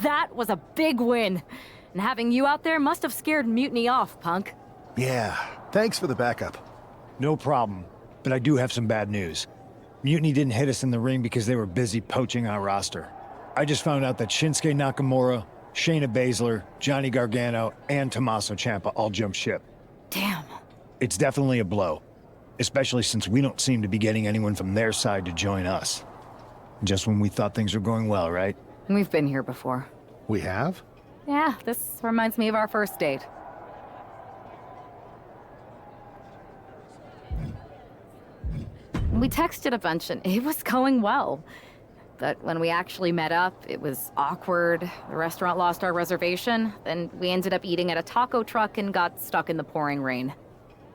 That was a big win. And having you out there must have scared Mutiny off, punk. Yeah, thanks for the backup. No problem, but I do have some bad news. Mutiny didn't hit us in the ring because they were busy poaching our roster. I just found out that Shinsuke Nakamura, Shayna Baszler, Johnny Gargano, and Tommaso Ciampa all jumped ship. Damn. It's definitely a blow, especially since we don't seem to be getting anyone from their side to join us. Just when we thought things were going well, right? We've been here before. We have? Yeah, this reminds me of our first date. We texted a bunch and it was going well. But when we actually met up, it was awkward. The restaurant lost our reservation, then we ended up eating at a taco truck and got stuck in the pouring rain.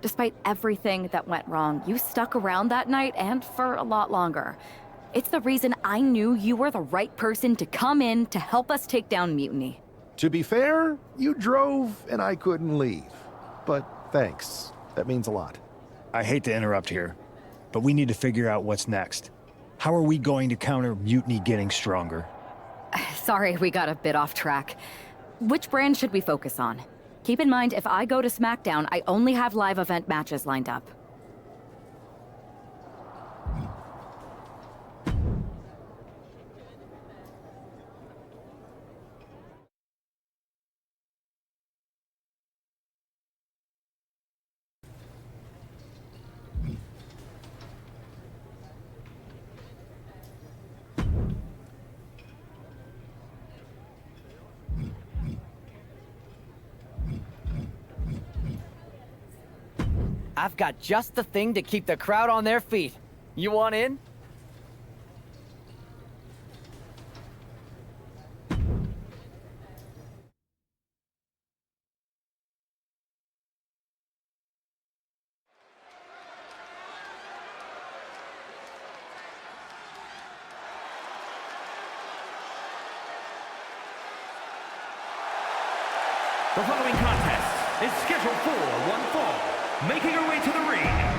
Despite everything that went wrong, you stuck around that night and for a lot longer. It's the reason I knew you were the right person to come in to help us take down Mutiny. To be fair, you drove and I couldn't leave. But thanks. That means a lot. I hate to interrupt here, but we need to figure out what's next. How are we going to counter Mutiny getting stronger? Sorry, we got a bit off track. Which brand should we focus on? Keep in mind, if I go to SmackDown, I only have live event matches lined up. I've got just the thing to keep the crowd on their feet. You want in? The following contest is scheduled for one fall. Making her way to the ring,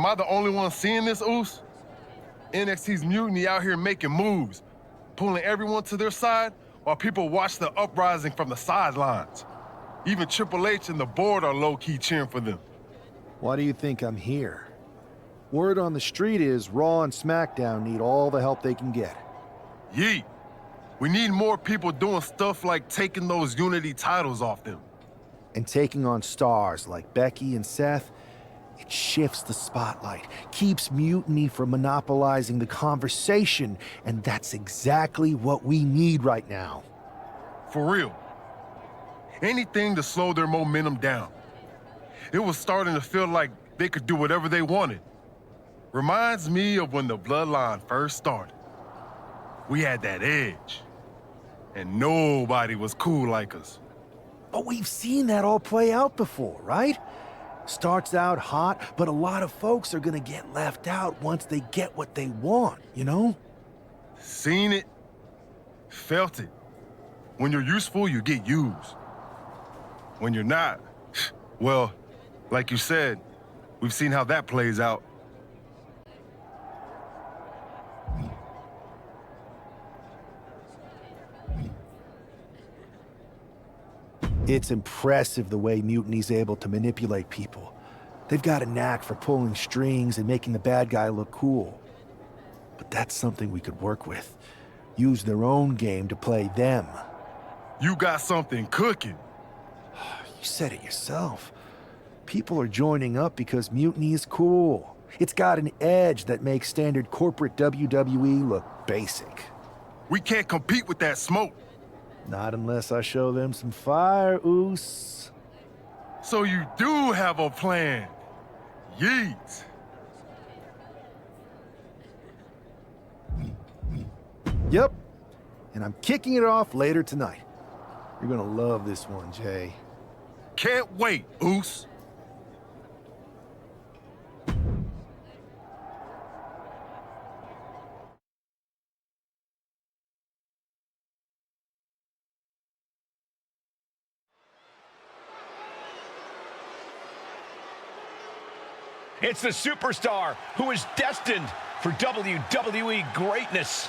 Am I the only one seeing this, Oos? NXT's Mutiny out here making moves, pulling everyone to their side while people watch the uprising from the sidelines. Even Triple H and the board are low-key cheering for them. Why do you think I'm here? Word on the street is Raw and SmackDown need all the help they can get. Yeet. We need more people doing stuff like taking those Unity titles off them. And taking on stars like Becky and Seth, it shifts the spotlight, keeps Mutiny from monopolizing the conversation, and that's exactly what we need right now. For real. Anything to slow their momentum down. It was starting to feel like they could do whatever they wanted. Reminds me of when the Bloodline first started. We had that edge. And nobody was cool like us. But we've seen that all play out before, right? Starts out hot, but a lot of folks are gonna get left out once they get what they want, you know? Seen it, felt it. When you're useful, you get used. When you're not, well, like you said, we've seen how that plays out. It's impressive the way Mutiny's able to manipulate people. They've got a knack for pulling strings and making the bad guy look cool. But that's something we could work with. Use their own game to play them. You got something cooking. You said it yourself. People are joining up because Mutiny is cool. It's got an edge that makes standard corporate WWE look basic. We can't compete with that smoke. Not unless I show them some fire, Oos. So you do have a plan. Yeet. Yep. And I'm kicking it off later tonight. You're gonna love this one, Jay. Can't wait, Oos. It's the superstar who is destined for WWE greatness.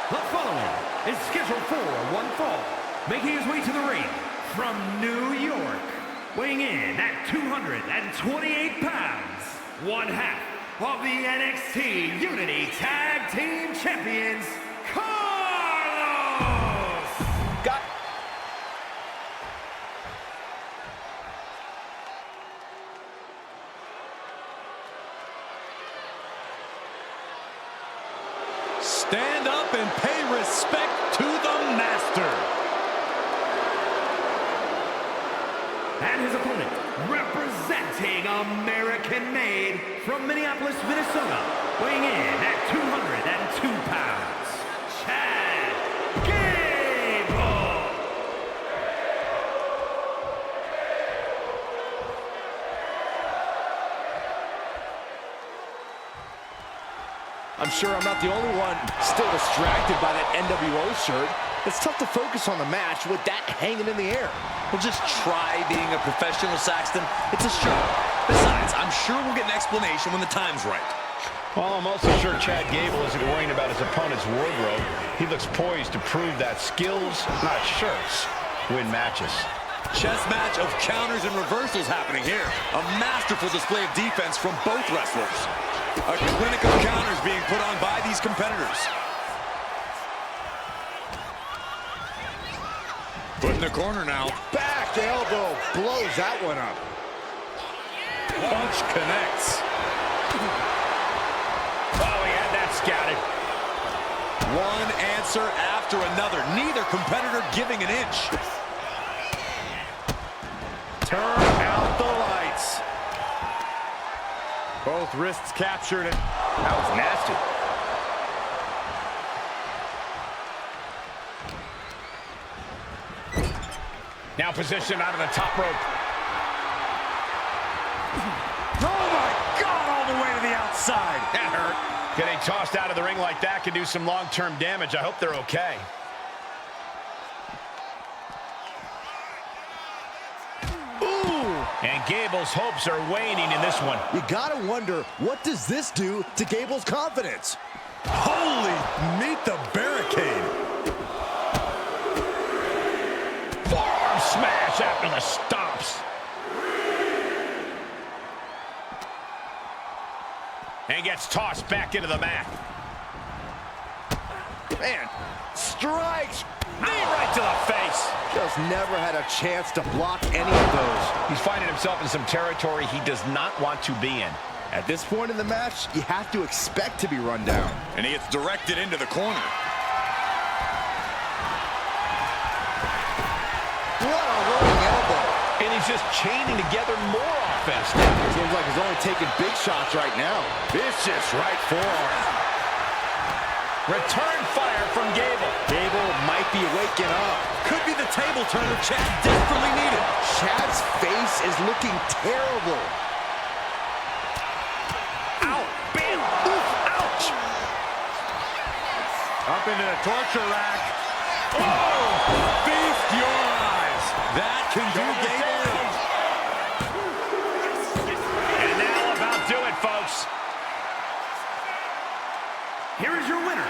The following is scheduled for one fall, making his way to the ring from New York, weighing in at 228 pounds, one half of the NXT Unity Tag Team Champions, Carlos! Got Stand up and pay respect to the master. And his opponent, representing American-made from Minneapolis, Minnesota, weighing in at 202 pounds, Chad Gable. I'm sure I'm not the only one still distracted by that NWO shirt. It's tough to focus on the match with that hanging in the air. Well, just try being a professional, Saxton. It's a shirt. Besides, I'm sure we'll get an explanation when the time's right. Well, I'm also sure Chad Gable isn't worrying about his opponent's wardrobe. He looks poised to prove that skills, not shirts, win matches. Chess match of counters and reversals happening here. A masterful display of defense from both wrestlers. A clinic of counters being put on by these competitors. Put in the corner now. Back elbow blows that one up. Punch connects. Oh, he had that scouted. One answer after another. Neither competitor giving an inch. Turn out the lights. Both wrists captured, and that was nasty. Now positioned out of the top rope. Oh my God, all the way to the outside. That hurt. Getting tossed out of the ring like that can do some long-term damage. I hope they're okay. And Gable's hopes are waning in this one. You gotta wonder, what does this do to Gable's confidence? Holy, meet the barricade. Forearm smash after the stomps. And gets tossed back into the mat. Man, strikes. Knee right to the face. Just never had a chance to block any of those. He's finding himself in some territory he does not want to be in. At this point in the match, you have to expect to be run down. And he gets directed into the corner. What a rolling elbow. And he's just chaining together more offense now. Seems like he's only taking big shots right now. Vicious right forearm. Return fire from Gable. Gable might be waking up. Could be the table turner Chad desperately needed. Chad's face is looking terrible. Ow! Bam! Oof! Ouch! Up into the torture rack. Oh! Feast your eyes. That can do Gable in. And that'll about do it, folks. Here is your winner,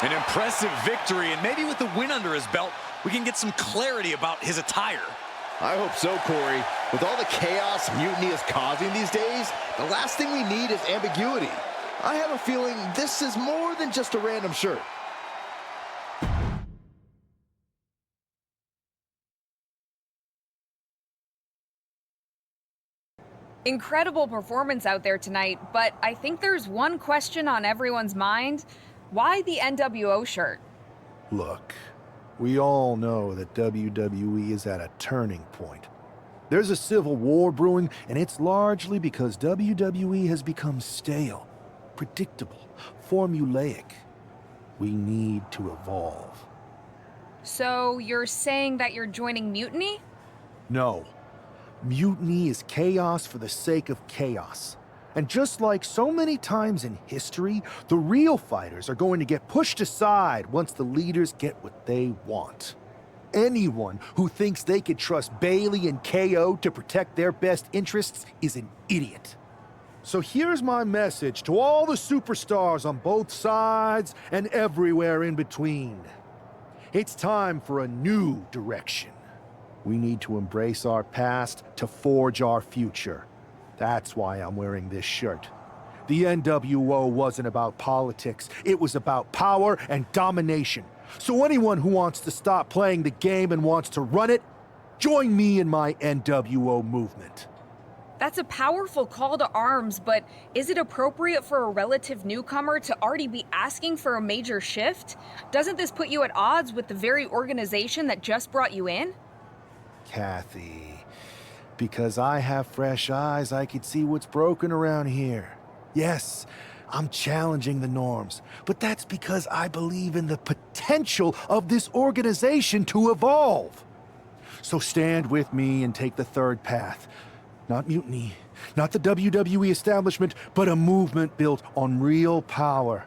An impressive victory, and maybe with the win under his belt, we can get some clarity about his attire. I hope so, Corey. With all the chaos Mutiny is causing these days, the last thing we need is ambiguity. I have a feeling this is more than just a random shirt. Incredible performance out there tonight, but I think there's one question on everyone's mind. Why the NWO shirt? Look, we all know that WWE is at a turning point. There's a civil war brewing, and it's largely because WWE has become stale, predictable, formulaic. We need to evolve. So you're saying that you're joining Mutiny? No. Mutiny is chaos for the sake of chaos. And just like so many times in history, the real fighters are going to get pushed aside once the leaders get what they want. Anyone who thinks they could trust Bailey and KO to protect their best interests is an idiot. So here's my message to all the superstars on both sides and everywhere in between. It's time for a new direction. We need to embrace our past to forge our future. That's why I'm wearing this shirt. The NWO wasn't about politics. It was about power and domination. So anyone who wants to stop playing the game and wants to run it, join me in my NWO movement. That's a powerful call to arms, but is it appropriate for a relative newcomer to already be asking for a major shift? Doesn't this put you at odds with the very organization that just brought you in? Kathy, because I have fresh eyes, I could see what's broken around here. Yes, I'm challenging the norms, but that's because I believe in the potential of this organization to evolve. So stand with me and take the third path. Not mutiny, not the WWE establishment, but a movement built on real power.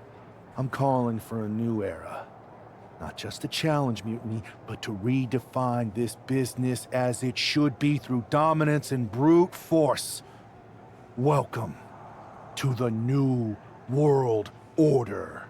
I'm calling for a new era. Not just to challenge mutiny, but to redefine this business as it should be through dominance and brute force. Welcome to the New World Order.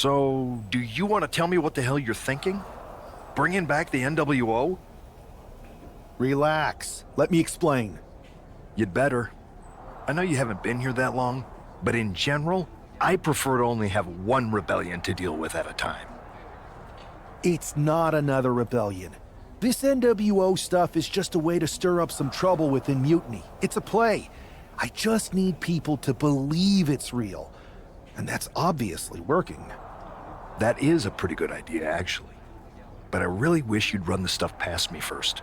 So, do you want to tell me what the hell you're thinking? Bringing back the NWO? Relax. Let me explain. You'd better. I know you haven't been here that long, but in general, I prefer to only have one rebellion to deal with at a time. It's not another rebellion. This NWO stuff is just a way to stir up some trouble within Mutiny. It's a play. I just need people to believe it's real. And that's obviously working. That is a pretty good idea, actually. But I really wish you'd run the stuff past me first.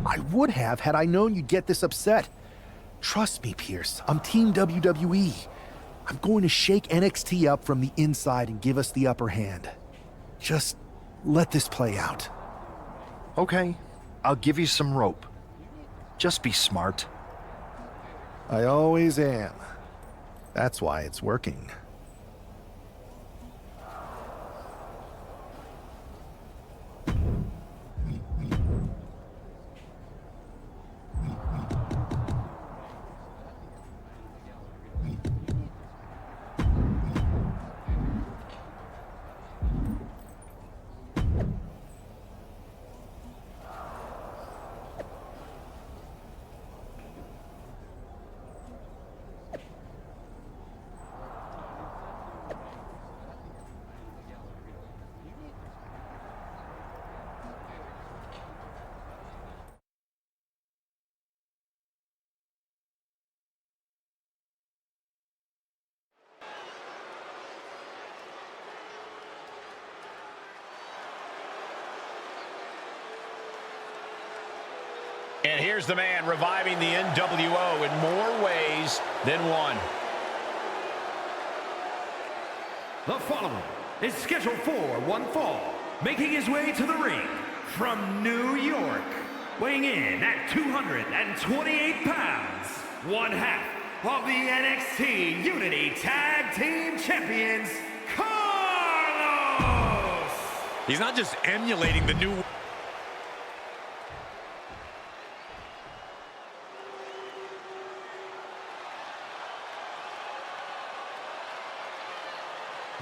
I would have had I known you'd get this upset. Trust me, Pierce. I'm Team WWE. I'm going to shake NXT up from the inside and give us the upper hand. Just let this play out. Okay, I'll give you some rope. Just be smart. I always am. That's why it's working. And here's the man reviving the NWO in more ways than one. The following is scheduled for one fall, making his way to the ring from New York, weighing in at 228 pounds, one half of the NXT Unity Tag Team Champions, Carlos! He's not just emulating the new...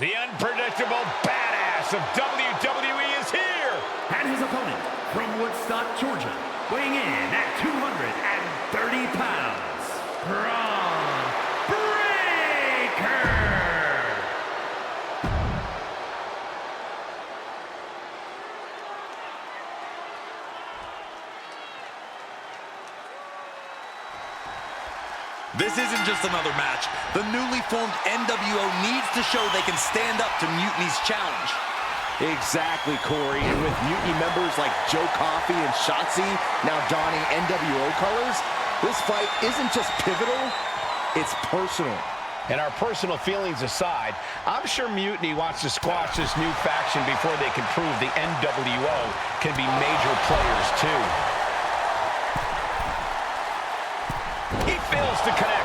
The unpredictable badass of WWE is here! And his opponent from Woodstock, Georgia, weighing in at 230 pounds, Braun Breaker! This isn't just another match. The newly formed NWO needs to show they can stand up to Mutiny's challenge. Exactly, Corey. And with Mutiny members like Joe Coffey and Shotzi now donning NWO colors, this fight isn't just pivotal, it's personal. And our personal feelings aside, I'm sure Mutiny wants to squash this new faction before they can prove the NWO can be major players too. He fails to connect.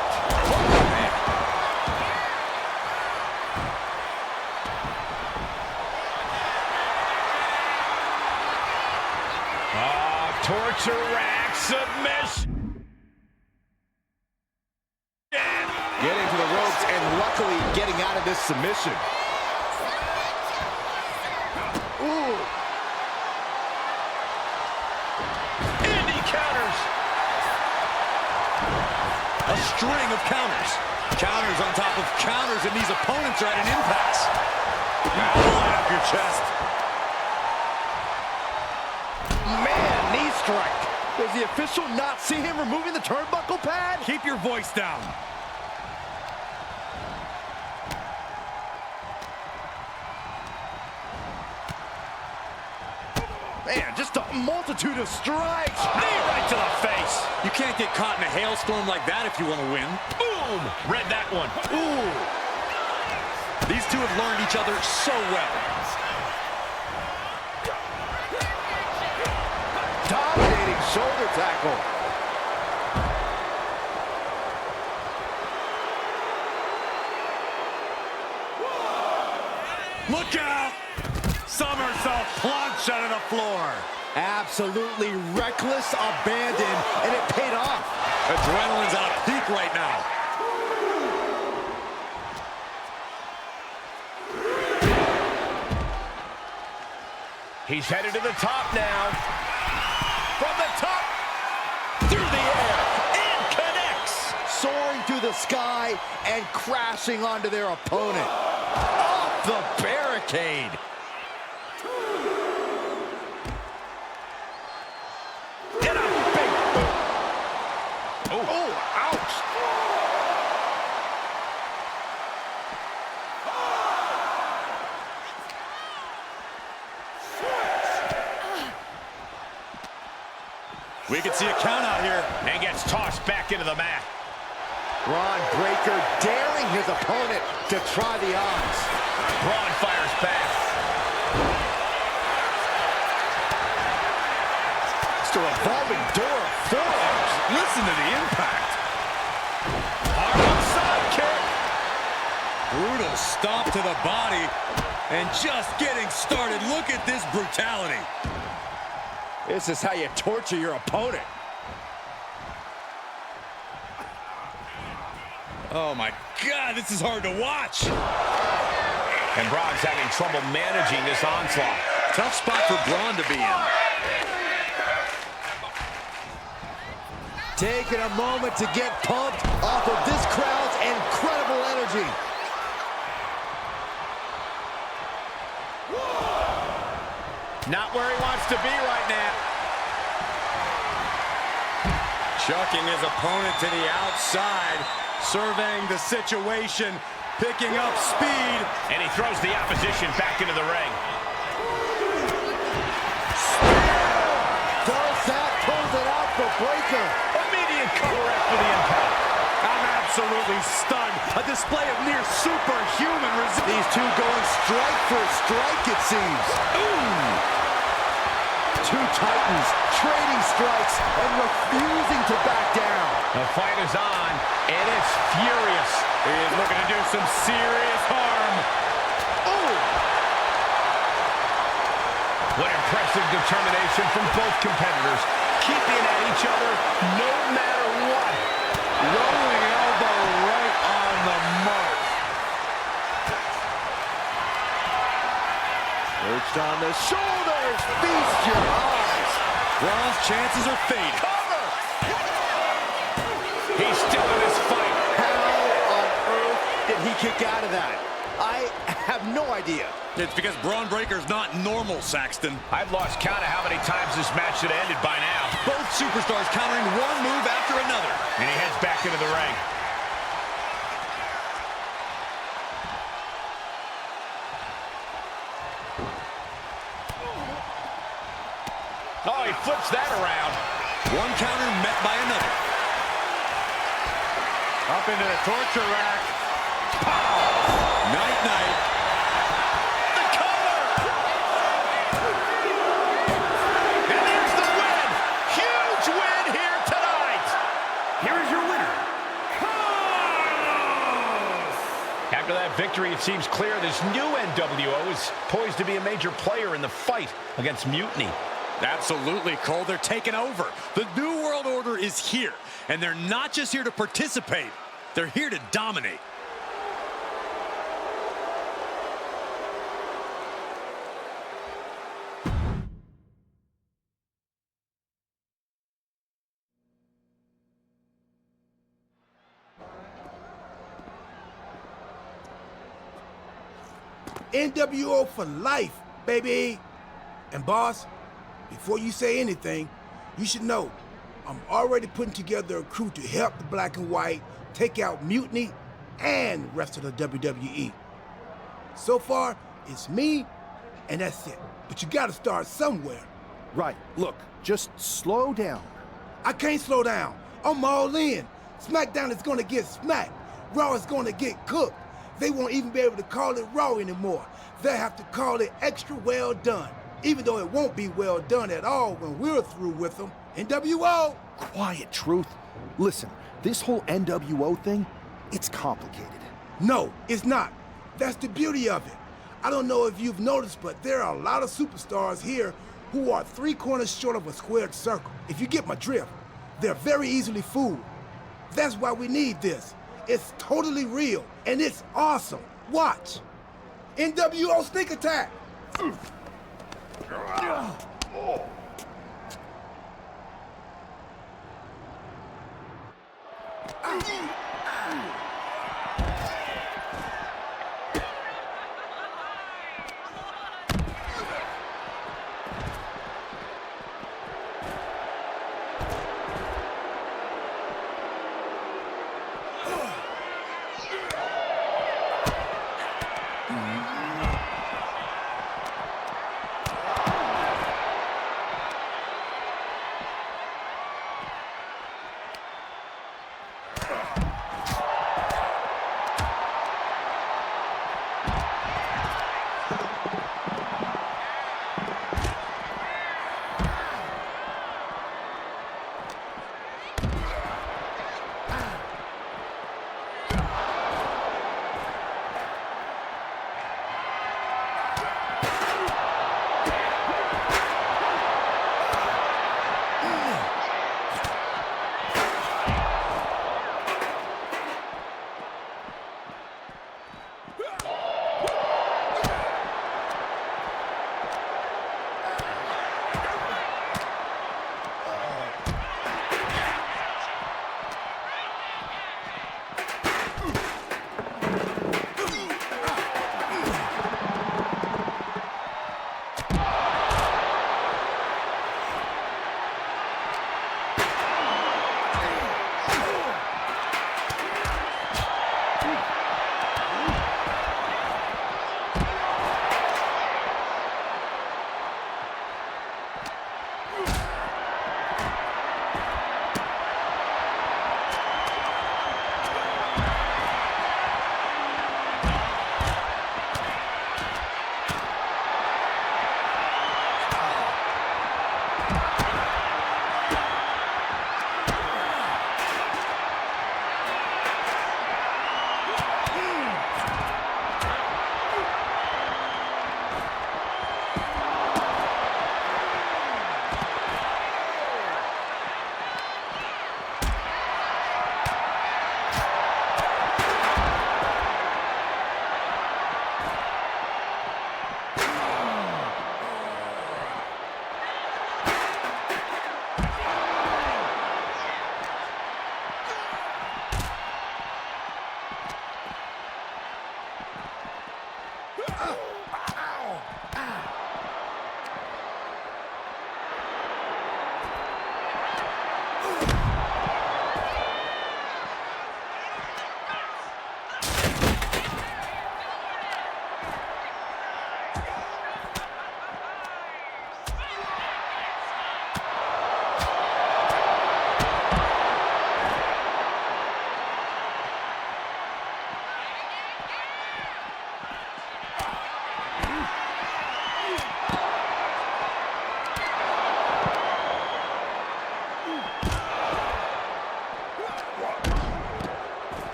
Torture rack submission. Getting to the ropes and luckily getting out of this submission. Ooh. And he counters. A string of counters. Counters on top of counters, and these opponents are at an impasse. Line up your chest. Man, knee strike. Does the official not see him removing the turnbuckle pad? Keep your voice down. Man, just a multitude of strikes. Knee right to the face. You can't get caught in a hailstorm like that if you want to win. Boom! Read that one. Ooh. These two have learned each other so well. Dominating shoulder tackle. Look out! Somersault plunge out of the floor. Absolutely reckless abandon, and it paid off. Adrenaline's at a peak right now. He's headed to the top now. From the top, through the air, and connects. Soaring through the sky and crashing onto their opponent. Off the barricade. And a big boot. Oh, ouch. We can see a count out here. And gets tossed back into the mat. Braun Breaker daring his opponent to try the odds. Braun fires back. It's a revolving door of forearms. Listen to the impact. Hard side kick. Brutal stomp to the body. And just getting started. Look at this brutality. This is how you torture your opponent. Oh my God, this is hard to watch. And Braun's having trouble managing this onslaught. Tough spot for Braun to be in. Taking a moment to get pumped off of this crowd's incredible energy. Not where he wants to be right now. Chucking his opponent to the outside, surveying the situation, picking up speed. And he throws the opposition back into the ring. First that pulls it out for Breaker. Immediate cover after the impact. I'm absolutely stunned. A display of near superhuman resilience. These two going strike for strike, it seems. Ooh! Two titans trading strikes and refusing to back down. The fight is on, and it's furious. He is looking to do some serious harm. Oh! What impressive determination from both competitors, keeping at each other no matter what. Rolling elbow right on the mark. Perched on the shoulders, feast your eyes. Braun's chances are fading. He's still in this fight. How on earth did he kick out of that? I have no idea. It's because Braun Breaker's not normal, Saxton. I've lost count of how many times this match had ended by now. Both superstars countering one move after another. And he heads back into the ring. Oh, he flips that around. One counter met by another. Up into the torture rack. Pow! Night-night. The cover! And there's the win! Huge win here tonight! Here is your winner, Carlos! After that victory, it seems clear this new NWO is poised to be a major player in the fight against Mutiny. Absolutely, Cole. They're taking over. The New World Order is here, and they're not just here to participate. They're here to dominate. NWO for life, baby. And boss, before you say anything, you should know I'm already putting together a crew to help the Black and White take out Mutiny and rest of the WWE. So far, it's me, and that's it. But you gotta start somewhere. Right. Look, just slow down. I can't slow down. I'm all in. SmackDown is gonna get smacked. Raw is gonna get cooked. They won't even be able to call it Raw anymore. They'll have to call it Extra Well Done. Even though it won't be well done at all when we're through with them. NWO! Quiet, Truth. Listen, this whole NWO thing, it's complicated. No, it's not. That's the beauty of it. I don't know if you've noticed, but there are a lot of superstars here who are 3 corners short of a squared circle. If you get my drift, they're very easily fooled. That's why we need this. It's totally real, and it's awesome. Watch. NWO Sneak Attack!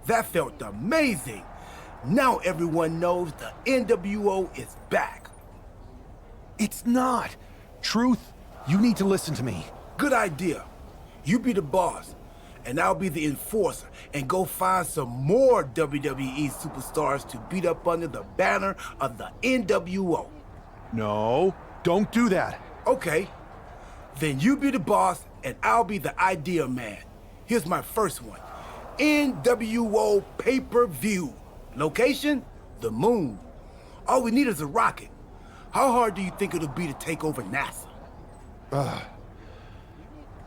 That felt amazing. Now everyone knows the NWO is back. It's not. Truth, you need to listen to me. Good idea. You be the boss, and I'll be the enforcer, and go find some more WWE superstars to beat up under the banner of the NWO. No, don't do that. Okay. Then you be the boss, and I'll be the idea man. Here's my first one. NWO pay-per-view. Location? The moon. All we need is a rocket. How hard do you think it'll be to take over NASA?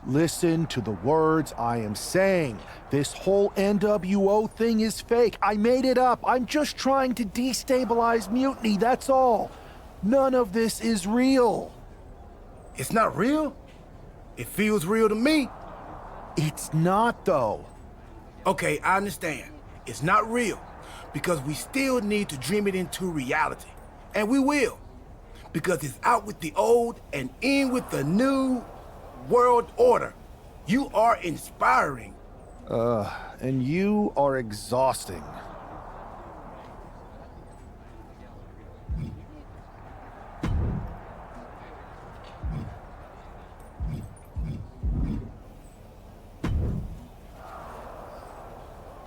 Listen to the words I am saying. This whole NWO thing is fake. I made it up. I'm just trying to destabilize Mutiny, that's all. None of this is real. It's not real? It feels real to me. It's not, though. Okay, I understand. It's not real, because we still need to dream it into reality. And we will. Because it's out with the old and in with the new world order. You are inspiring. And you are exhausting.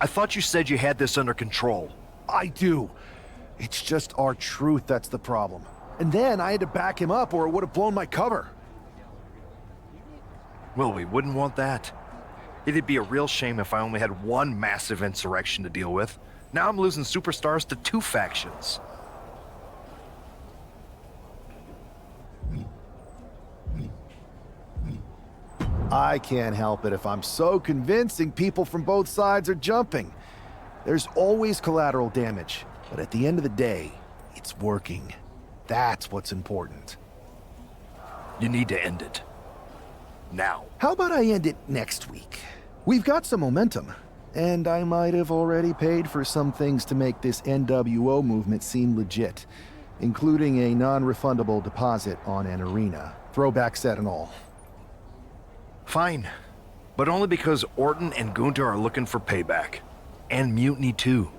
I thought you said you had this under control. I do. It's just our truth that's the problem. And then I had to back him up or it would have blown my cover. Well, we wouldn't want that. It'd be a real shame if I only had one massive insurrection to deal with. Now I'm losing superstars to two factions. I can't help it if I'm so convincing people from both sides are jumping. There's always collateral damage, but at the end of the day, it's working. That's what's important. You need to end it. Now. How about I end it next week? We've got some momentum, and I might have already paid for some things to make this NWO movement seem legit, including a non-refundable deposit on an arena, throwback set and all. Fine, but only because Orton and Gunther are looking for payback. And Mutiny too.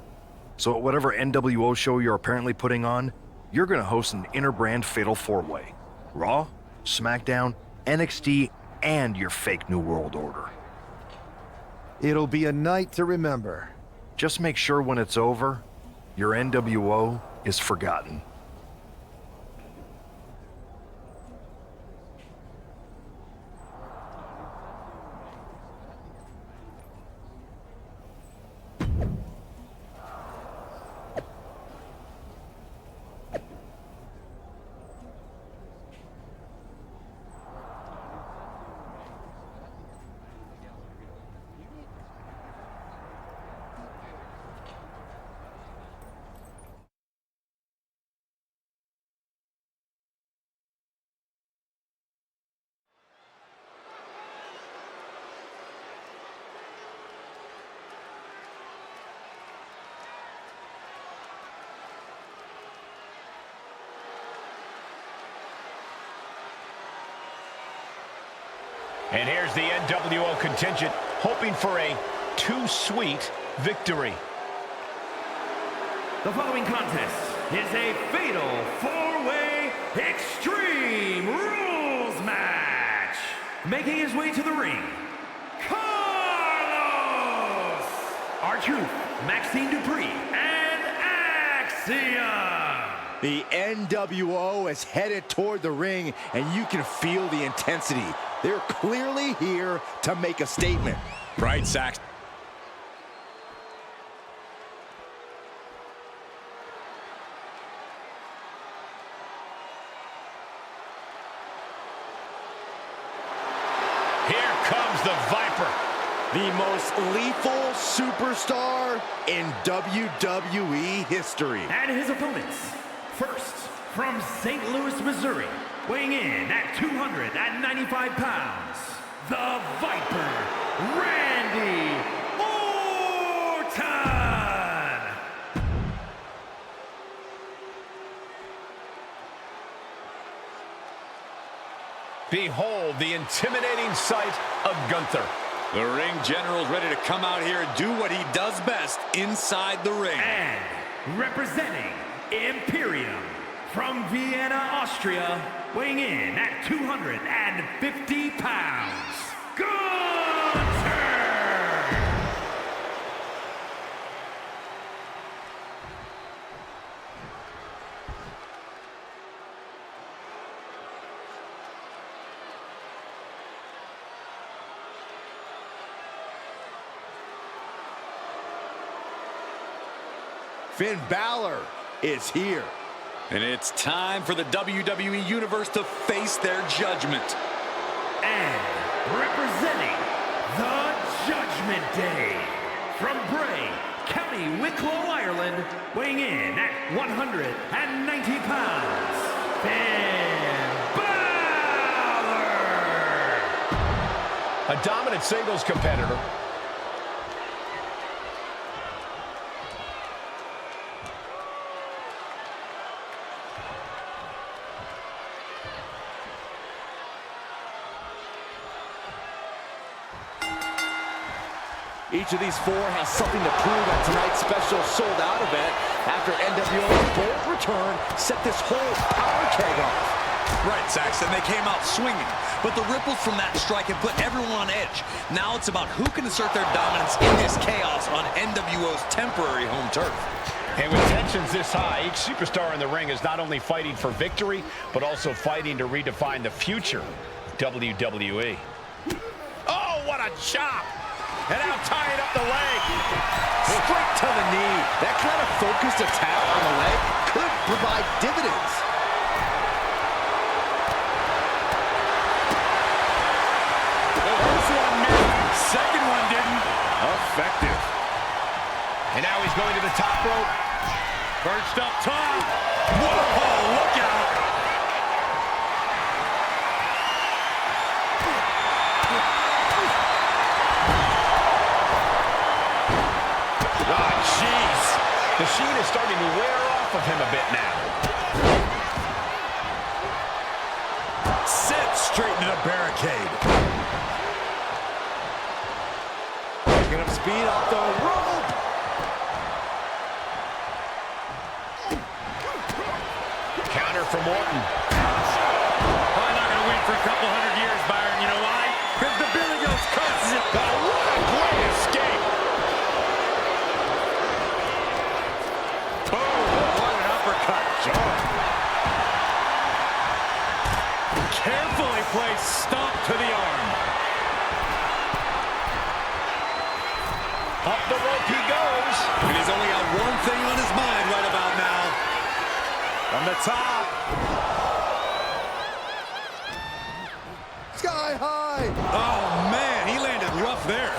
So at whatever NWO show you're apparently putting on, you're gonna host an inter-brand fatal four-way. Raw, SmackDown, NXT, and your fake New World Order. It'll be a night to remember. Just make sure when it's over, your NWO is forgotten. And here's the NWO contingent, hoping for a too-sweet victory. The following contest is a fatal four-way Extreme Rules match. Making his way to the ring, Carlos, R-Truth, Maxine Dupree, and Axiom. The NWO is headed toward the ring, and you can feel the intensity. They're clearly here to make a statement. Right, Sax? Here comes the Viper. The most lethal superstar in WWE history. And his opponents, first, from St. Louis, Missouri, weighing in at 295 pounds, the Viper, Randy Orton! Behold the intimidating sight of Gunther. The ring general's ready to come out here and do what he does best inside the ring. And representing Imperium from Vienna, Austria, weighing in at 250 pounds, Gunther! Finn Balor is here. And it's time for the WWE Universe to face their judgment. And representing the Judgment Day from Bray, County Wicklow, Ireland, weighing in at 190 pounds, Finn Balor! A dominant singles competitor. Each of these four has something to prove at tonight's special sold-out event after NWO's bold return set this whole power keg off. Right, Saxton, they came out swinging, but the ripples from that strike have put everyone on edge. Now it's about who can assert their dominance in this chaos on NWO's temporary home turf. And with tensions this high, each superstar in the ring is not only fighting for victory, but also fighting to redefine the future WWE. Oh, what a chop! And now tying up the leg. Straight to the knee. That kind of focused attack on the leg could provide dividends. First one missed. Second one didn't. Effective. And now he's going to the top rope. Perched up top. Whoa, look out. The sheen is starting to wear off of him a bit now. Set straight into the barricade. Picking up speed off the rope. Counter from Orton. Probably not going to win for a couple hundred years, Byron. You know why? Because the Billy Goats crosses it. But what a great escape. Carefully placed stomp to the arm. Up the rope he goes. And he's only got one thing on his mind right about now. From the top. Sky high. Oh, man, he landed rough there.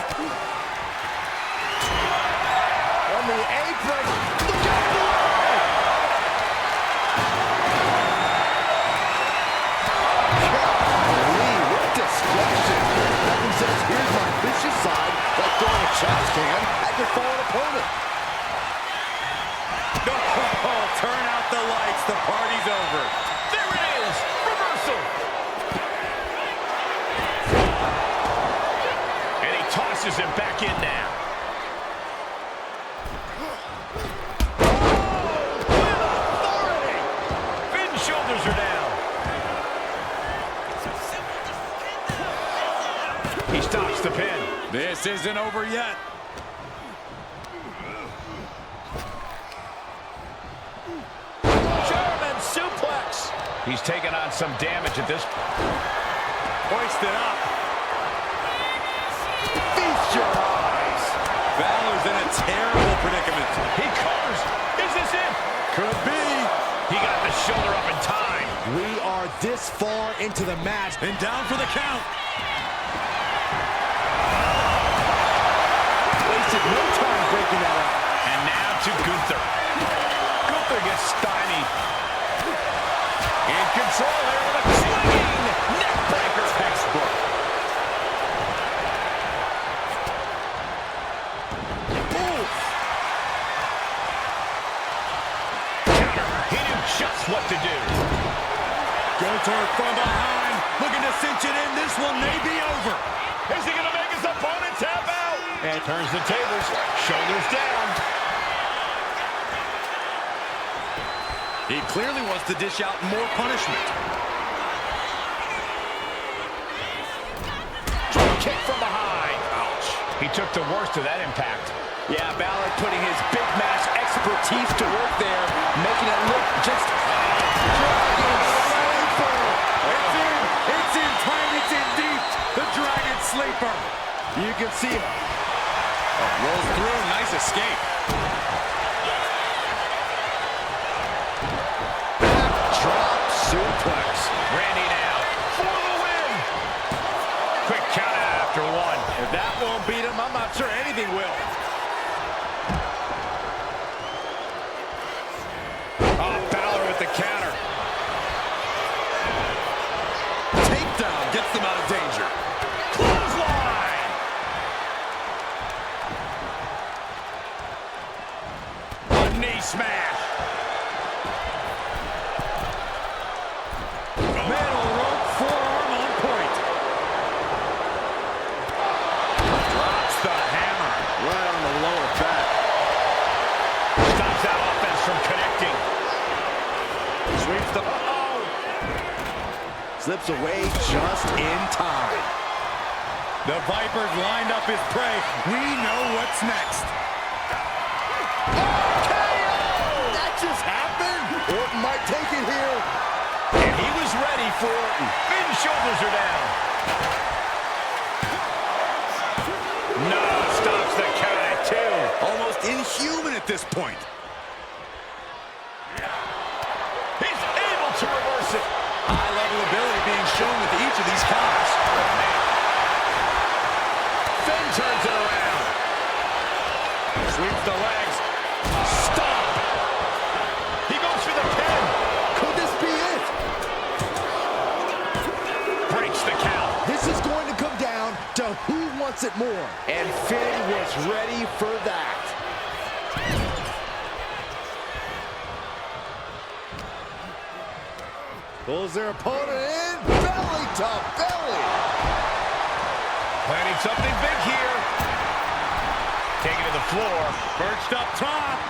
On the apron. Look out below. Nothing says, here's my vicious side, like throwing a trash can at your fallen opponent. Oh, turn out the lights. The party's over. There it is. Reversal. And he tosses him back in now. Oh, with authority. Finn's shoulders are down. He stops the pin. This isn't over yet. German suplex. He's taken on some damage at this point. Hoisted up. Feast your eyes. Balor's in a terrible predicament. He covers. Is this it? Could be. He got the shoulder up in time. We are this far into the match. And down for the count. Wasted no time breaking that up. And now to Gunther. Gunther gets stymied. In control here with a swinging neckbreaker textbook. Oof. Counter. He knew just what to do. Gunther from behind, looking to cinch it in. This one may be over. Is he going to make his opponent And turns the tables, shoulders down. He clearly wants to dish out more punishment. Drop kick from behind. Ouch. He took the worst of that impact. Yeah, Balor putting his big match expertise to work there, making it look just... It's in tight, it's in deep. The Dragon Sleeper. You can see it. Rolls through, nice escape. Drop suplex. Randy now for the win. Quick count after one. If that won't beat him, I'm not sure anything will. Oh, Balor with the counter. Takedown gets them out of danger. Clothesline. A knee smash. Metal rope forearm on point. Drops the hammer. Right on the lower back. Stops that offense from connecting. Sweeps the... Slips away just in time. The Vipers lined up his prey. We know what's next. That just happened. Orton might take it here. And he was ready for Orton. Finn shoulders are down. No, stops the count at two. Almost inhuman at this point. He's able to reverse it. High level ability being shown with each of these counters. Finn turns it around. Sweeps the legs. Stop. He goes for the pin. Could this be it? Breaks the count. This is going to come down to who wants it more. And Finn was ready for that. Pulls their opponent in. Belly to belly. Planning something big here. Taking to the floor. Perched up top.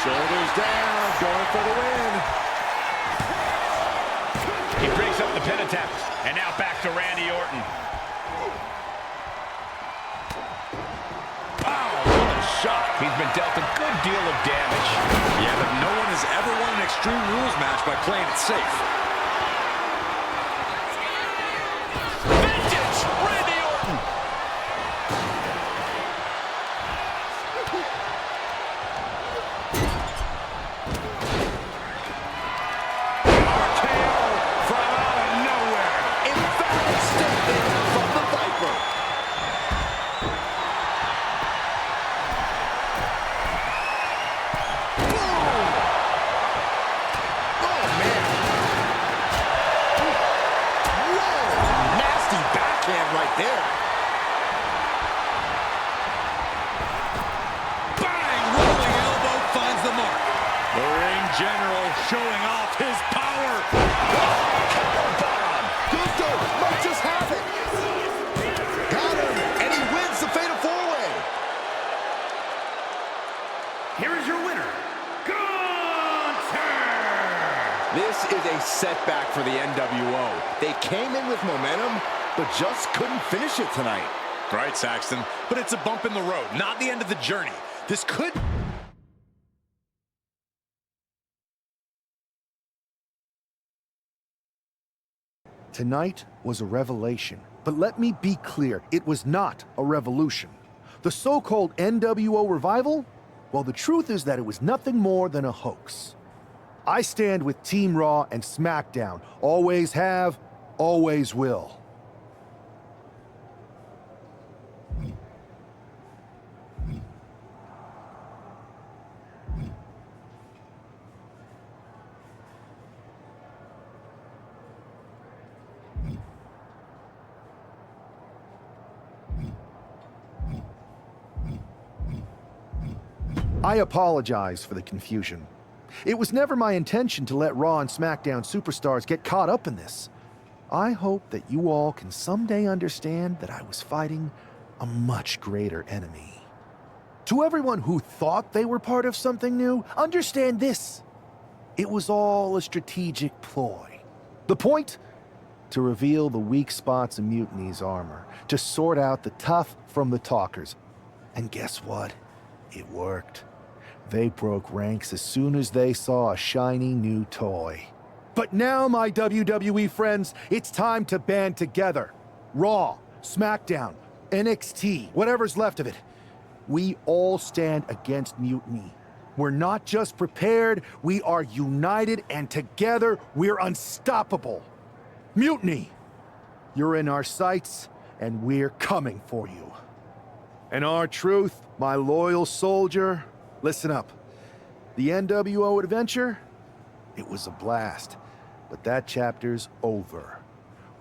Shoulders down. Going for the win. He breaks up the pin attempt. And now back to Randy Orton. Wow, what a shot. He's been dealt a good deal of damage. Yeah, but no one has ever won an Extreme Rules match by playing it safe. Vintage Randy Orton. RKO from out of nowhere. Emphatic statement from the Viper. Right there. Bang! Rolling elbow finds the mark. The ring general showing off his power. Powerbomb. Gusto might just have it. Got him, and he wins the fatal four-way. Here is your winner, Gunther! This is a setback for the NWO. They came in with momentum, but just couldn't finish it tonight. Right, Saxton, but it's a bump in the road, not the end of the journey. This could... Tonight was a revelation, but let me be clear, it was not a revolution. The so-called NWO revival? Well, the truth is that it was nothing more than a hoax. I stand with Team Raw and SmackDown. Always have, always will. I apologize for the confusion. It was never my intention to let Raw and SmackDown superstars get caught up in this. I hope that you all can someday understand that I was fighting a much greater enemy. To everyone who thought they were part of something new, understand this. It was all a strategic ploy. The point? To reveal the weak spots in Mutiny's armor, to sort out the tough from the talkers. And guess what? It worked. They broke ranks as soon as they saw a shiny new toy. But now, my WWE friends, it's time to band together. Raw, SmackDown, NXT, whatever's left of it. We all stand against Mutiny. We're not just prepared, we are united, and together we're unstoppable. Mutiny, you're in our sights, and we're coming for you. And R-Truth, my loyal soldier, listen up. The NWO adventure, it was a blast, but that chapter's over.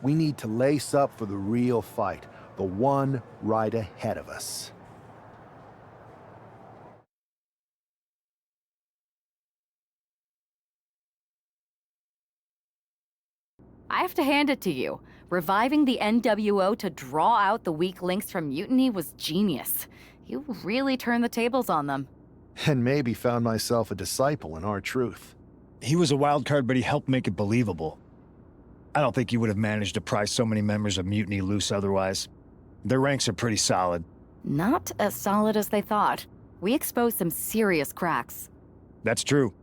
We need to lace up for the real fight, the one right ahead of us. I have to hand it to you. Reviving the NWO to draw out the weak links from Mutiny was genius. You really turned the tables on them. And maybe found myself a disciple in R-Truth. He was a wild card, but he helped make it believable. I don't think he would have managed to pry so many members of Mutiny loose otherwise. Their ranks are pretty solid. Not as solid as they thought. We exposed some serious cracks. That's true.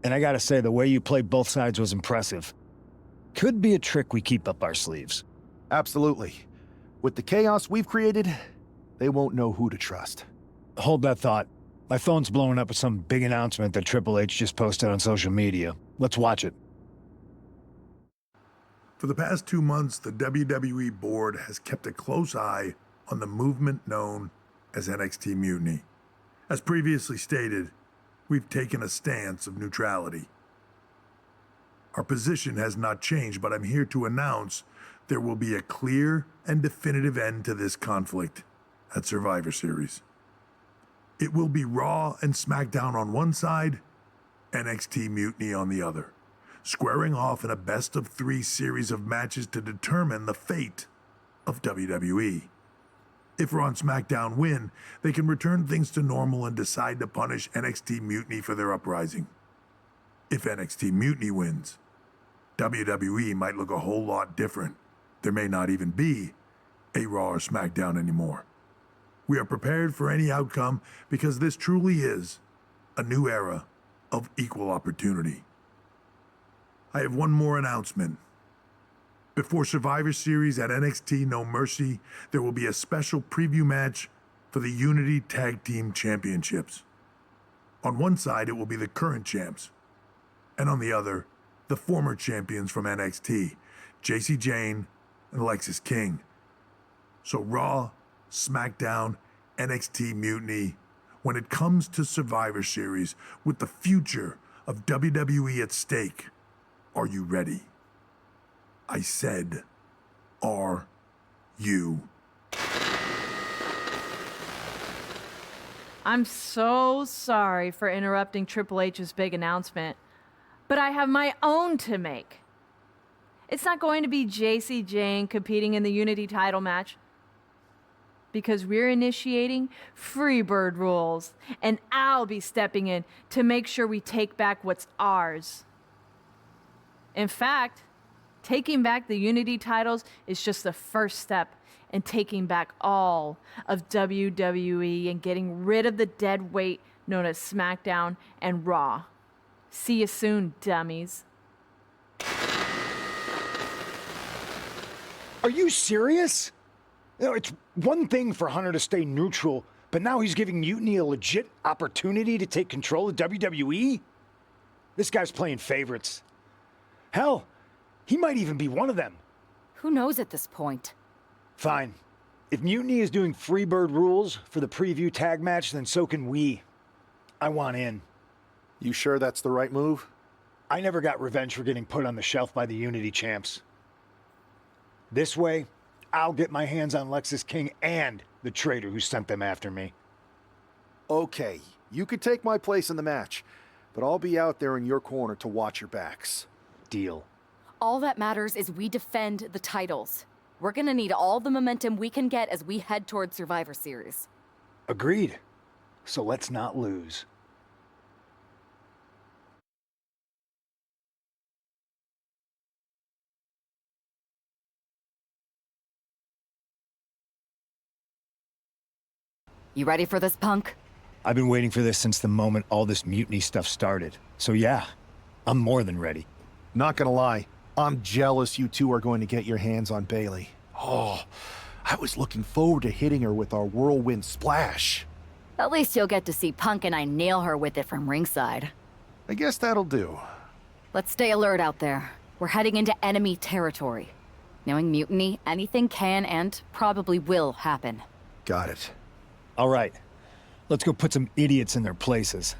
And I gotta say, the way you played both sides was impressive. Could be a trick we keep up our sleeves. Absolutely. With the chaos we've created, they won't know who to trust. Hold that thought. My phone's blowing up with some big announcement that Triple H just posted on social media. Let's watch it. For the past 2 months, the WWE board has kept a close eye on the movement known as NXT Mutiny. As previously stated, we've taken a stance of neutrality. Our position has not changed, but I'm here to announce there will be a clear and definitive end to this conflict at Survivor Series. It will be Raw and SmackDown on one side, NXT Mutiny on the other, squaring off in a best-of-3 series of matches to determine the fate of WWE. If Raw and SmackDown win, they can return things to normal and decide to punish NXT Mutiny for their uprising. If NXT Mutiny wins, WWE might look a whole lot different. There may not even be a Raw or SmackDown anymore. We are prepared for any outcome because this truly is a new era of equal opportunity. I have one more announcement. Before Survivor Series at NXT No Mercy, there will be a special preview match for the Unity Tag Team Championships. On one side, it will be the current champs, and on the other, the former champions from NXT, Jacy Jayne and Alexis King. So Raw, SmackDown, NXT Mutiny, when it comes to Survivor Series, with the future of WWE at stake, are you ready? I said, are you? I'm so sorry for interrupting Triple H's big announcement, but I have my own to make. It's not going to be Jacy Jayne competing in the Unity title match, because we're initiating Freebird rules, and I'll be stepping in to make sure we take back what's ours. In fact, taking back the Unity titles is just the first step in taking back all of WWE and getting rid of the dead weight known as SmackDown and Raw. See you soon, dummies. Are you serious? You know, it's one thing for Hunter to stay neutral, but now he's giving Mutiny a legit opportunity to take control of WWE? This guy's playing favorites. Hell, he might even be one of them. Who knows at this point? Fine. If Mutiny is doing Freebird rules for the preview tag match, then so can we. I want in. You sure that's the right move? I never got revenge for getting put on the shelf by the Unity champs. This way, I'll get my hands on Lexis King and the traitor who sent them after me. Okay, you could take my place in the match, but I'll be out there in your corner to watch your backs. Deal. All that matters is we defend the titles. We're gonna need all the momentum we can get as we head toward Survivor Series. Agreed. So let's not lose. You ready for this, Punk? I've been waiting for this since the moment all this mutiny stuff started. So yeah, I'm more than ready. Not gonna lie, I'm jealous you two are going to get your hands on Bailey. Oh, I was looking forward to hitting her with our whirlwind splash. At least you'll get to see Punk and I nail her with it from ringside. I guess that'll do. Let's stay alert out there. We're heading into enemy territory. Knowing mutiny, anything can and probably will happen. Got it. All right, let's go put some idiots in their places.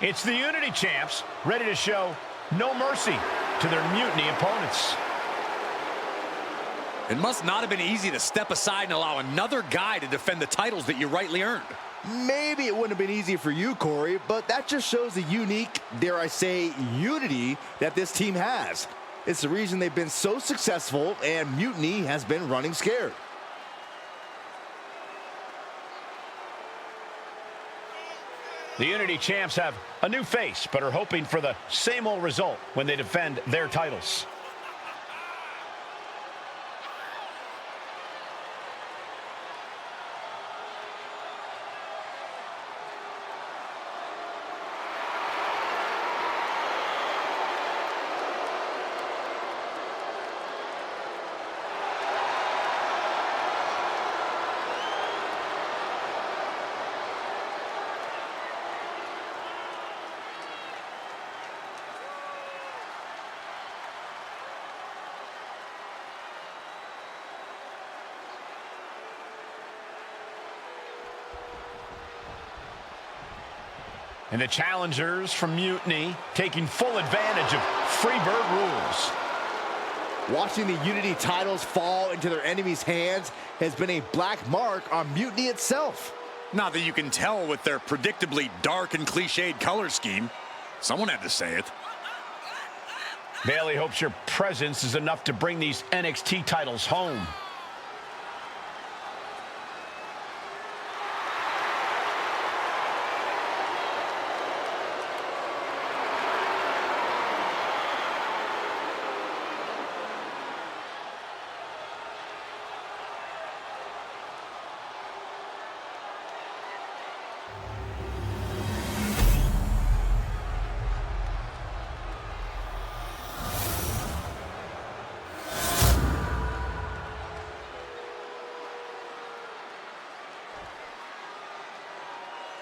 It's the Unity Champs, ready to show no mercy to their mutiny opponents. It must not have been easy to step aside and allow another guy to defend the titles that you rightly earned. Maybe it wouldn't have been easy for you, Corey, but that just shows the unique, dare I say, unity that this team has. It's the reason they've been so successful, and Mutiny has been running scared. The Unity Champs have a new face, but are hoping for the same old result when they defend their titles. And the challengers from Mutiny taking full advantage of Freebird rules. Watching the Unity titles fall into their enemies' hands has been a black mark on Mutiny itself. Not that you can tell with their predictably dark and cliched color scheme. Someone had to say it. Bailey hopes your presence is enough to bring these NXT titles home.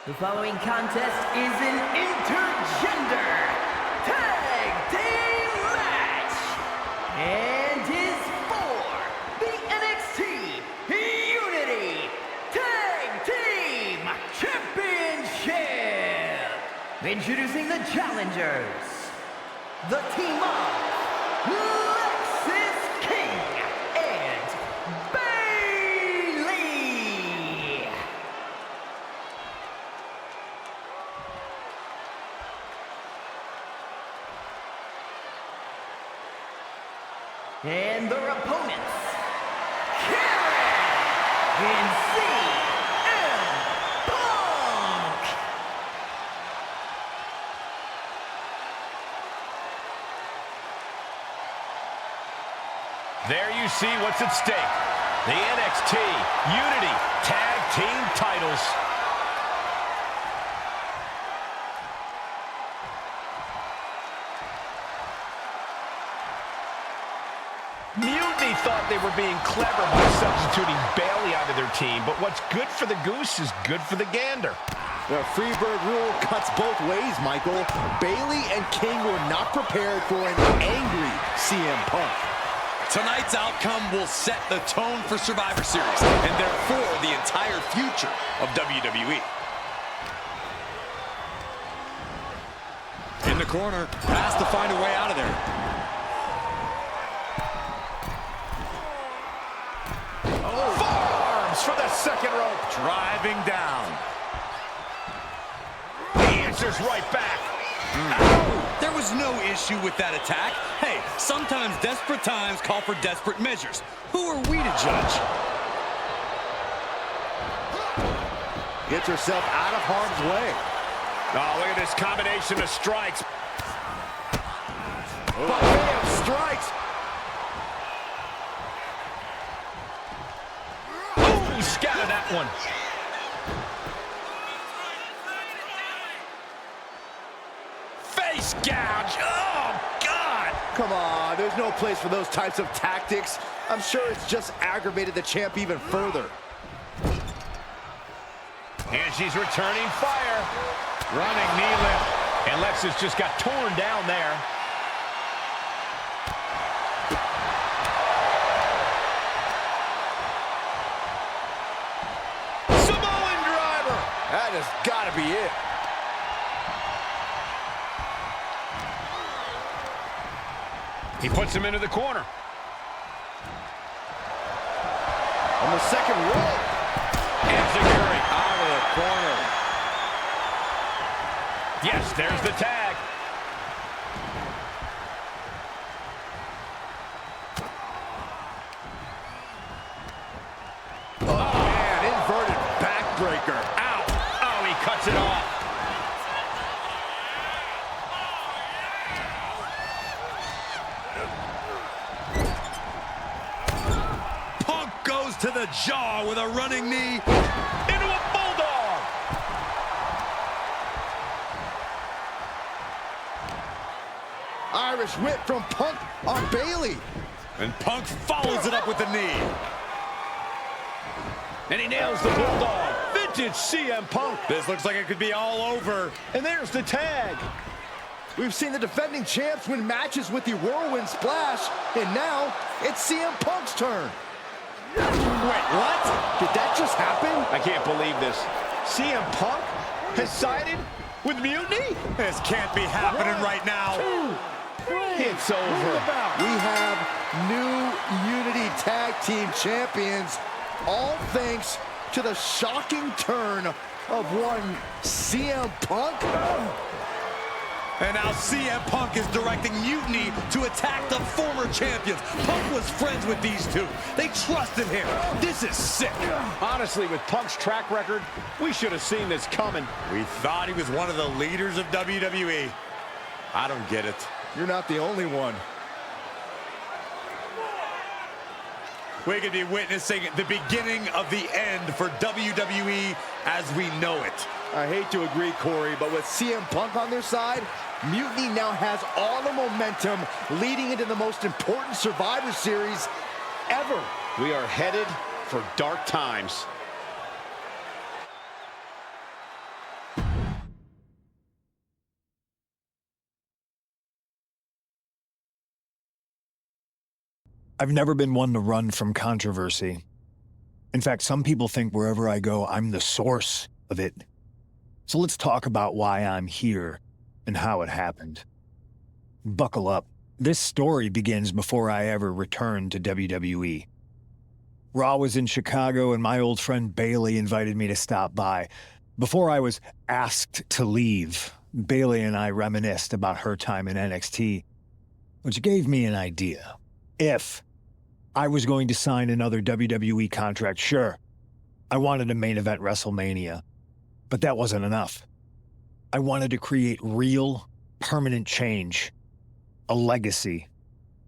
The following contest is an intergender tag team match and is for the NXT Unity Tag Team Championship. Introducing the challengers, the team of Lexis King and Bailey. And their opponents, Karen and CM Punk! There you see what's at stake. The NXT Unity Tag Team titles. Mutiny thought they were being clever by substituting Bayley onto their team, but what's good for the goose is good for the gander. The Freebird rule cuts both ways, Michael. Bayley and King were not prepared for an angry CM Punk. Tonight's outcome will set the tone for Survivor Series, and therefore the entire future of WWE. In the corner, has to find a way out of there. Forearms for the second rope. Driving down. He answers right back. There was no issue with that attack. Hey, sometimes desperate times call for desperate measures. Who are we to judge? Gets herself out of harm's way. Oh, look at this combination of strikes. Buffet of strikes. Ooh, scattered that one. Face gouge. Oh, God. Come on, there's no place for those types of tactics. I'm sure it's just aggravated the champ even further. And she's returning fire. Running knee lift. And Lexus just got torn down there. Samoan driver. That has got to be it. He puts him into the corner. On the second rope. And Zaguri Out of the corner. Yes, there's the tag. Oh, man, inverted backbreaker. Ow. Oh, he cuts it off. Punk goes to the jaw with a running knee. Into a bulldog. Irish whip from Punk on Bayley. And Punk follows it up with the knee. And he nails the bulldog. Vintage CM Punk. This looks like it could be all over. And there's the tag. We've seen the defending champs win matches with the whirlwind splash, and now it's CM Punk's turn. Wait, what? Did that just happen? I can't believe this. CM Punk has sided with Mutiny? This can't be happening right now. It's over. We have new Unity Tag Team Champions, all thanks to the shocking turn of one CM Punk. And now CM Punk is directing Mutiny to attack the former champions. Punk was friends with these two. They trusted him. This is sick. Honestly, with Punk's track record, we should have seen this coming. We thought he was one of the leaders of WWE. I don't get it. You're not the only one. We could be witnessing the beginning of the end for WWE as we know it. I hate to agree, Corey, but with CM Punk on their side, Mutiny now has all the momentum leading into the most important Survivor Series ever. We are headed for dark times. I've never been one to run from controversy. In fact, some people think wherever I go, I'm the source of it. So let's talk about why I'm here and how it happened. Buckle up. This story begins before I ever returned to WWE. Raw was in Chicago and my old friend Bayley invited me to stop by. Before I was asked to leave, Bayley and I reminisced about her time in NXT, which gave me an idea. If I was going to sign another WWE contract, sure, I wanted a main event WrestleMania, but that wasn't enough. I wanted to create real, permanent change, a legacy.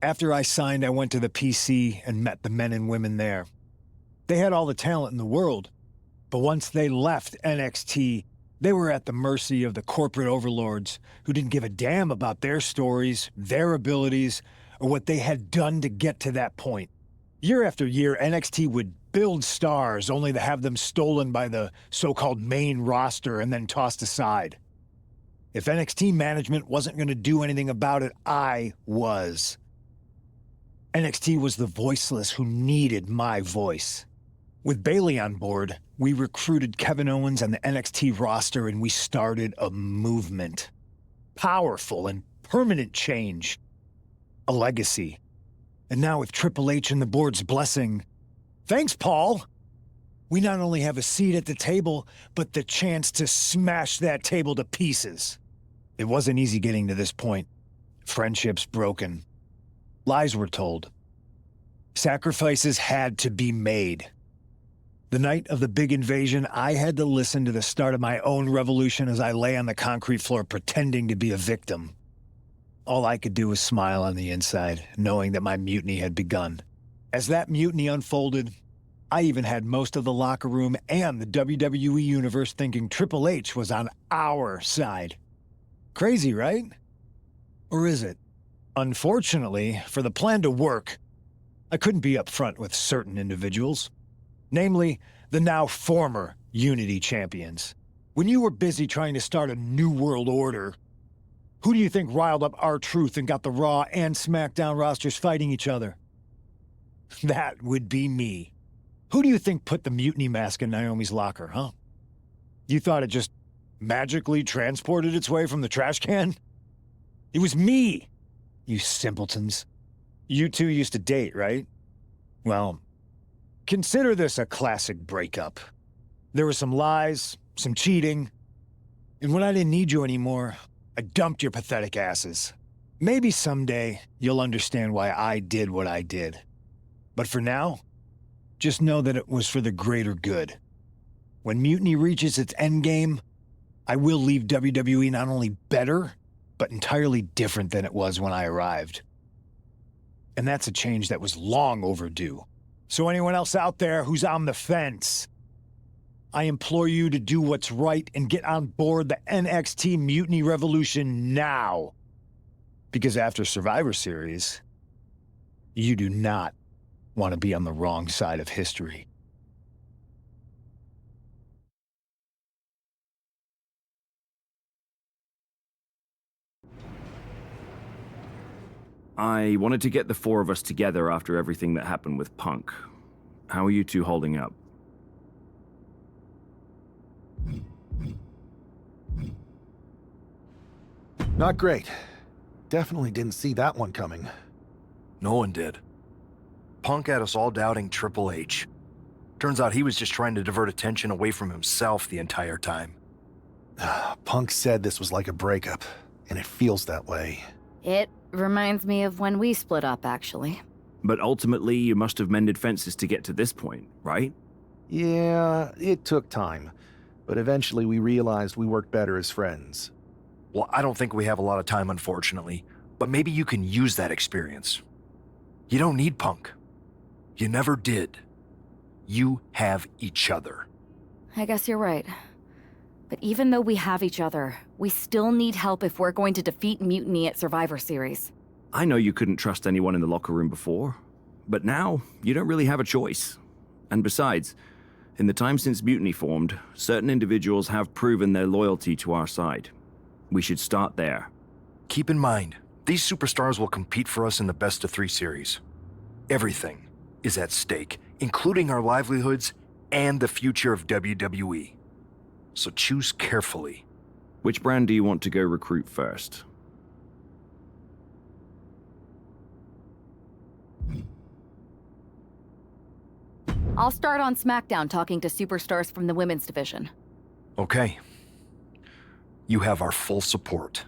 After I signed, I went to the PC and met the men and women there. They had all the talent in the world, but once they left NXT, they were at the mercy of the corporate overlords who didn't give a damn about their stories, their abilities, or what they had done to get to that point. Year after year, NXT would build stars only to have them stolen by the so-called main roster and then tossed aside. If NXT management wasn't going to do anything about it, I was. NXT was the voiceless who needed my voice. With Bayley on board, we recruited Kevin Owens and the NXT roster, and we started a movement. Powerful and permanent change. A legacy. And now with Triple H and the board's blessing, thanks, Paul! We not only have a seat at the table, but the chance to smash that table to pieces. It wasn't easy getting to this point. Friendships broken. Lies were told. Sacrifices had to be made. The night of the big invasion, I had to listen to the start of my own revolution as I lay on the concrete floor pretending to be a victim. All I could do was smile on the inside, knowing that my mutiny had begun. As that mutiny unfolded, I even had most of the locker room and the WWE Universe thinking Triple H was on our side. Crazy, right? Or is it? Unfortunately, for the plan to work, I couldn't be upfront with certain individuals. Namely, the now former Unity champions. When you were busy trying to start a new world order, who do you think riled up R-Truth and got the Raw and SmackDown rosters fighting each other? That would be me. Who do you think put the mutiny mask in Naomi's locker, huh? You thought it just magically transported its way from the trash can? It was me, you simpletons. You two used to date, right? Well, consider this a classic breakup. There were some lies, some cheating, and when I didn't need you anymore, I dumped your pathetic asses. Maybe someday you'll understand why I did what I did. But for now, just know that it was for the greater good. When Mutiny reaches its endgame, I will leave WWE not only better, but entirely different than it was when I arrived. And that's a change that was long overdue. So anyone else out there who's on the fence, I implore you to do what's right and get on board the NXT Mutiny Revolution now. Because after Survivor Series, you do not want to be on the wrong side of history. I wanted to get the four of us together after everything that happened with Punk. How are you two holding up? Not great. Definitely didn't see that one coming. No one did. Punk had us all doubting Triple H. Turns out he was just trying to divert attention away from himself the entire time. Punk said this was like a breakup, and it feels that way. It reminds me of when we split up, actually. But ultimately, you must have mended fences to get to this point, right? Yeah, it took time. But eventually we realized we worked better as friends. Well, I don't think we have a lot of time, unfortunately. But maybe you can use that experience. You don't need Punk. You never did. You have each other. I guess you're right. But even though we have each other, we still need help if we're going to defeat Mutiny at Survivor Series. I know you couldn't trust anyone in the locker room before, but now you don't really have a choice. And besides, in the time since Mutiny formed, certain individuals have proven their loyalty to our side. We should start there. Keep in mind, these superstars will compete for us in the best-of-3 series. Everything is at stake, including our livelihoods and the future of WWE. So choose carefully. Which brand do you want to go recruit first? I'll start on SmackDown talking to superstars from the women's division. Okay. You have our full support.